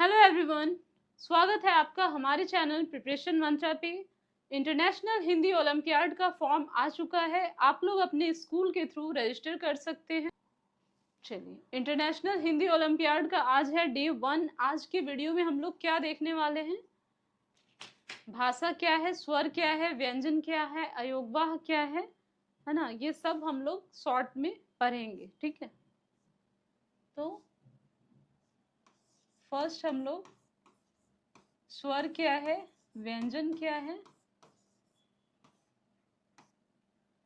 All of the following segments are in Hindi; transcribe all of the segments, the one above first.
हेलो एवरीवन, स्वागत है आपका हमारे चैनल प्रिपरेशन मंत्रा पे। इंटरनेशनल हिंदी ओलंपियाड का फॉर्म आ चुका है। आप लोग अपने स्कूल के थ्रू रजिस्टर कर सकते हैं। चलिए, इंटरनेशनल हिंदी ओलंपियाड का आज है डे 1। आज की वीडियो में हम लोग क्या देखने वाले हैं? भाषा क्या है, स्वर क्या है, व्यंजन क्या है, अयोगवाह क्या है ना, ये सब हम लोग शॉर्ट में पढ़ेंगे। ठीक है, तो फर्स्ट हम लोग स्वर क्या है, व्यंजन क्या है,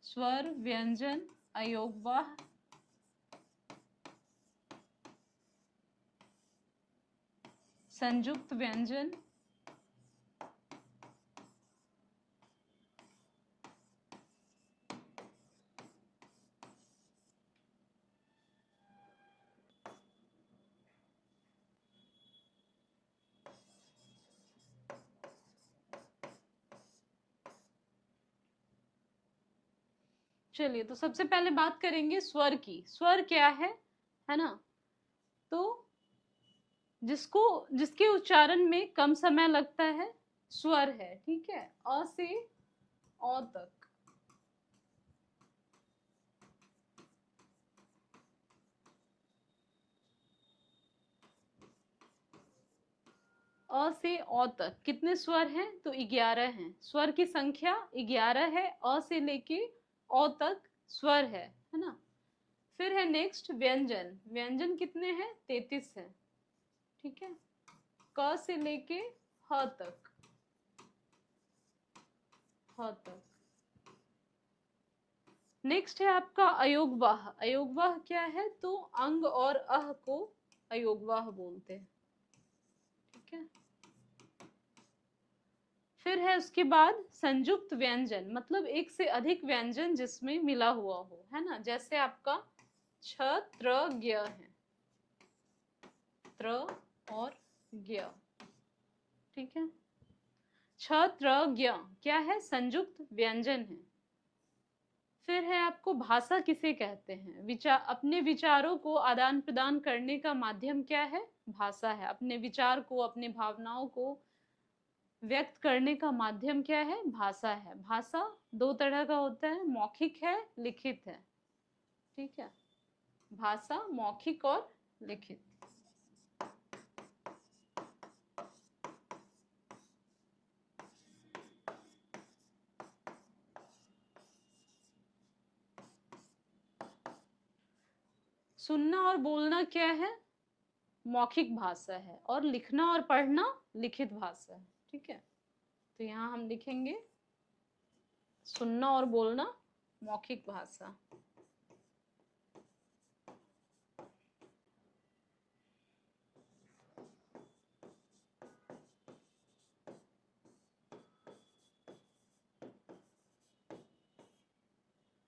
स्वर, व्यंजन, अयोगवाह, संयुक्त व्यंजन, चलिए तो सबसे पहले बात करेंगे स्वर की। स्वर क्या है ना, तो जिसके उच्चारण में कम समय लगता है स्वर है। ठीक है, अ से औ तक। अ से औ तक कितने स्वर हैं? तो 11 हैं। स्वर की संख्या 11 है। अ से लेके औ तक स्वर है ना। फिर है नेक्स्ट व्यंजन। व्यंजन कितने हैं? 33 है। ठीक है, क से लेके ह तक, ह तक। नेक्स्ट है आपका अयोगवाह। अयोगवाह क्या है? तो अंग और अह को अयोगवाह बोलते हैं। ठीक है, फिर है उसके बाद संयुक्त व्यंजन, मतलब एक से अधिक व्यंजन जिसमें मिला हुआ हो, है ना। जैसे आपका छ त्र ज्ञ है, त्र और ज्ञ। ठीक है, छ त्र ज्ञ क्या है? संयुक्त व्यंजन है। फिर है आपको भाषा किसे कहते हैं? अपने विचारों को आदान प्रदान करने का माध्यम क्या है? भाषा है। अपने विचार को, अपने भावनाओं को व्यक्त करने का माध्यम क्या है? भाषा है। भाषा दो तरह का होता है, मौखिक है, लिखित है। ठीक है, भाषा मौखिक और लिखित। सुनना और बोलना क्या है? मौखिक भाषा है। और लिखना और पढ़ना लिखित भाषा है। ठीक है, तो यहाँ हम लिखेंगे सुनना और बोलना मौखिक भाषा।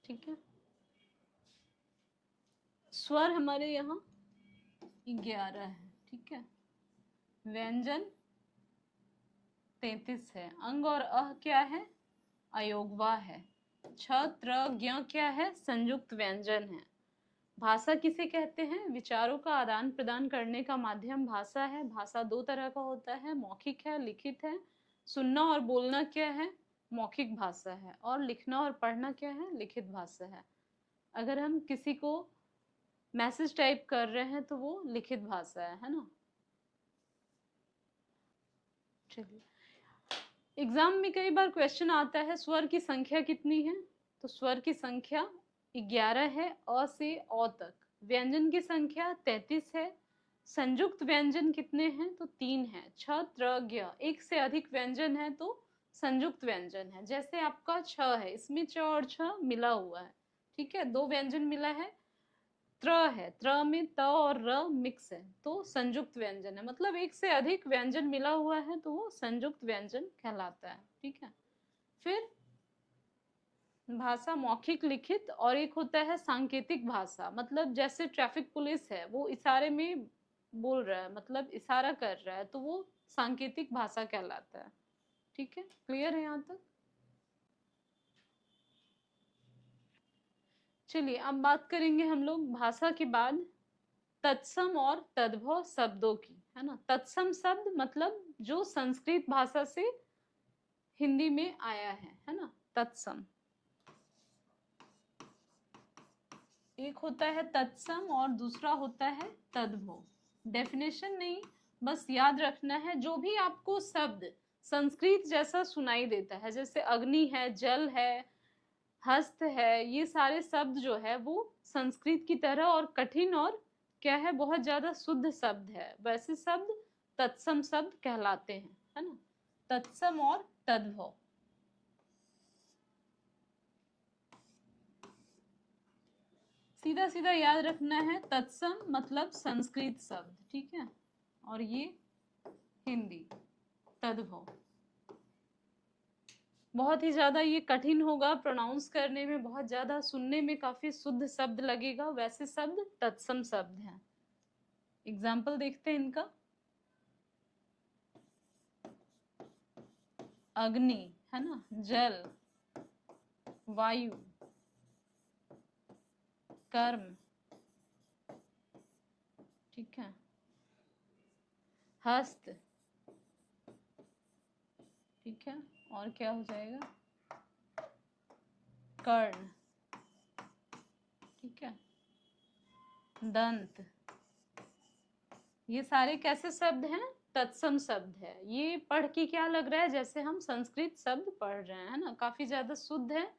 ठीक है, स्वर हमारे यहाँ 11 है। ठीक है, व्यंजन 33 है। अंग और अह क्या है? अयोगवा है। छ त्र ज्ञ क्या है? संयुक्त व्यंजन है। भाषा किसे कहते हैं? विचारों का आदान प्रदान करने का माध्यम भाषा है। भाषा दो तरह का होता है, मौखिक है, लिखित है। सुनना और बोलना क्या है? मौखिक भाषा है। और लिखना और पढ़ना क्या है? लिखित भाषा है। अगर हम किसी को मैसेज टाइप कर रहे हैं तो वो लिखित भाषा है ना। चलिए, एग्जाम में कई बार क्वेश्चन आता है स्वर की संख्या कितनी है? तो स्वर की संख्या 11 है, अ से औ तक। व्यंजन की संख्या 33 है। संयुक्त व्यंजन कितने हैं? तो 3 है, छ त्र ज्ञ। एक से अधिक व्यंजन है तो संयुक्त व्यंजन है। जैसे आपका छ है, इसमें च और छ मिला हुआ है। ठीक है, दो व्यंजन मिला है। त्र है, त्र में त और र मिक्स है तो संयुक्त व्यंजन है। मतलब एक से अधिक व्यंजन मिला हुआ है तो वो संयुक्त व्यंजन कहलाता है। ठीक है, फिर भाषा मौखिक, लिखित और एक होता है सांकेतिक भाषा। मतलब जैसे ट्रैफिक पुलिस है, वो इशारे में बोल रहा है, मतलब इशारा कर रहा है, तो वो सांकेतिक भाषा कहलाता है। ठीक है, क्लियर है यहाँ तक? चलिए अब बात करेंगे हम लोग भाषा के बाद तत्सम और तद्भव शब्दों की, है ना। तत्सम शब्द मतलब जो संस्कृत भाषा से हिंदी में आया है ना, तत्सम। एक होता है तत्सम और दूसरा होता है तद्भव। डेफिनेशन नहीं, बस याद रखना है जो भी आपको शब्द संस्कृत जैसा सुनाई देता है, जैसे अग्नि है, जल है, हस्त है, ये सारे शब्द जो है वो संस्कृत की तरह और कठिन और क्या है, बहुत ज्यादा शुद्ध शब्द है, वैसे शब्द तत्सम शब्द कहलाते हैं, है ना। तत्सम और तद्भव। सीधा सीधा याद रखना है, तत्सम मतलब संस्कृत शब्द, ठीक है, और ये हिंदी तद्भव। बहुत ही ज्यादा ये कठिन होगा प्रोनाउंस करने में, बहुत ज्यादा सुनने में काफी शुद्ध शब्द लगेगा, वैसे शब्द तत्सम शब्द हैं। एग्जाम्पल देखते हैं इनका। अग्नि, है ना, जल, वायु, कर्म, ठीक है, हस्त, ठीक है, और क्या हो जाएगा, कर्ण, ठीक है, दंत। ये सारे कैसे शब्द हैं, तत्सम शब्द है। ये पढ़ के क्या लग रहा है, जैसे हम संस्कृत शब्द पढ़ रहे हैं, है ना, काफी ज्यादा शुद्ध है,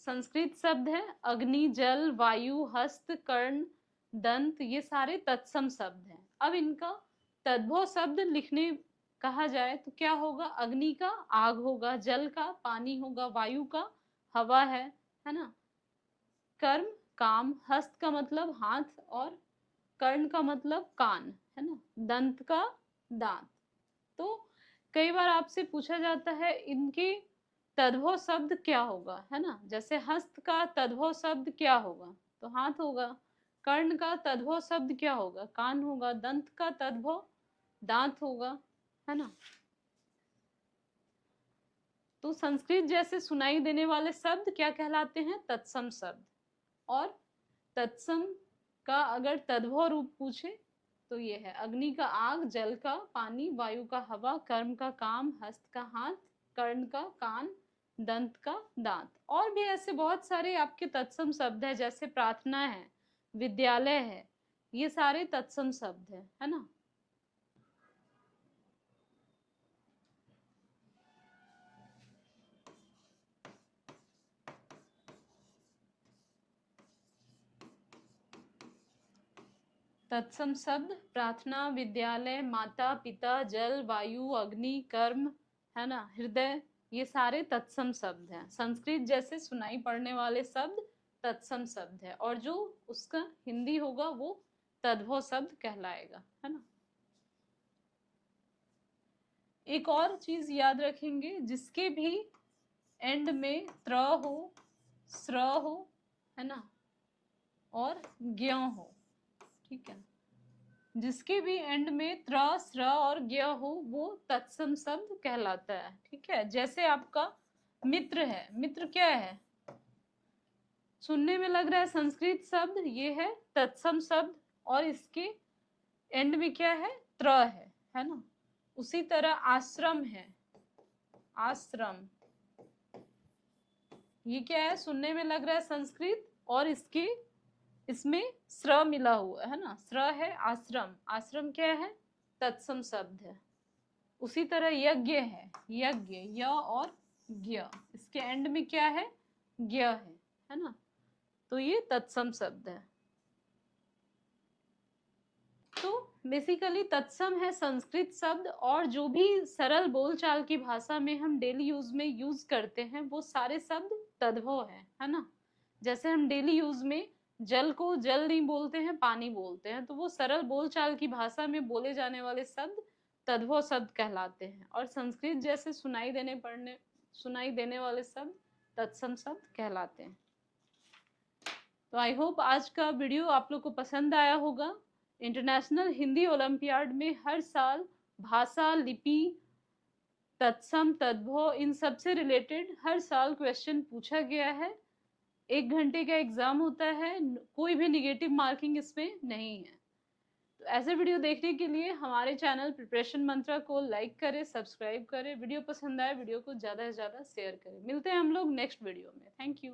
संस्कृत शब्द है। अग्नि, जल, वायु, हस्त, कर्ण, दंत, ये सारे तत्सम शब्द हैं। अब इनका तद्भव शब्द लिखने कहा जाए तो क्या होगा, अग्नि का आग होगा, जल का पानी होगा, वायु का हवा है ना, कर्म काम, हस्त का मतलब हाथ, और कर्ण का मतलब कान, है ना, दंत का दांत। तो कई बार आपसे पूछा जाता है इनके तद्भव शब्द क्या होगा, है ना, जैसे हस्त का तद्भव शब्द क्या होगा, तो हाथ होगा। कर्ण का तद्भव शब्द क्या होगा, कान होगा। दंत का तद्भव दांत होगा, है ना। तो संस्कृत जैसे सुनाई देने वाले शब्द क्या कहलाते हैं, तत्सम शब्द। और तत्सम का अगर तद्भव रूप पूछे तो ये है अग्नि का आग, जल का पानी, वायु का हवा, कर्म का काम, हस्त का हाथ, कर्ण का कान, दंत का दांत। और भी ऐसे बहुत सारे आपके तत्सम शब्द है, जैसे प्रार्थना है, विद्यालय है, ये सारे तत्सम शब्द है ना। तत्सम शब्द प्रार्थना, विद्यालय, माता पिता, जल, वायु, अग्नि, कर्म, है ना, हृदय, ये सारे तत्सम शब्द हैं। संस्कृत जैसे सुनाई पड़ने वाले शब्द तत्सम शब्द है, और जो उसका हिंदी होगा वो तद्भव शब्द कहलाएगा, है ना। एक और चीज याद रखेंगे, जिसके भी एंड में त्र हो, स्र हो, है ना, और ज्ञ हो, ठीक है, जिसके भी एंड में त्र, स्र और ज्ञ हो वो तत्सम शब्द कहलाता है, ठीक है। जैसे आपका मित्र है, मित्र क्या है, सुनने में लग रहा है संस्कृत शब्द, ये है तत्सम शब्द, और इसके एंड में क्या है, त्र है ना। उसी तरह आश्रम है, आश्रम, ये क्या है, सुनने में लग रहा है संस्कृत, और इसके इसमें स्र मिला हुआ है ना, स्र है आश्रम, आश्रम क्या है, तत्सम शब्द है। उसी तरह यज्ञ है, यज्ञ, य और ज्ञ, इसके एंड में क्या है, ज्ञ है ना, तो ये तत्सम शब्द है। तो बेसिकली तत्सम है संस्कृत शब्द, और जो भी सरल बोलचाल की भाषा में हम डेली यूज में यूज करते हैं वो सारे शब्द तद्भव है ना। जैसे हम डेली यूज में जल को जल नहीं बोलते हैं, पानी बोलते हैं, तो वो सरल बोलचाल की भाषा में बोले जाने वाले शब्द तद्भव शब्द कहलाते हैं, और संस्कृत जैसे सुनाई देने वाले शब्द तत्सम शब्द कहलाते हैं। तो आई होप आज का वीडियो आप लोग को पसंद आया होगा। इंटरनेशनल हिंदी ओलंपियाड में हर साल भाषा, लिपि, तत्सम, तद्भव, इन सब से रिलेटेड हर साल क्वेश्चन पूछा गया है। 1 घंटे का एग्जाम होता है, कोई भी निगेटिव मार्किंग इसमें नहीं है। तो ऐसे वीडियो देखने के लिए हमारे चैनल प्रिपरेशन मंत्रा को लाइक करें, सब्सक्राइब करें। वीडियो पसंद आए वीडियो को ज़्यादा से ज़्यादा शेयर करें। मिलते हैं हम लोग नेक्स्ट वीडियो में। Thank you.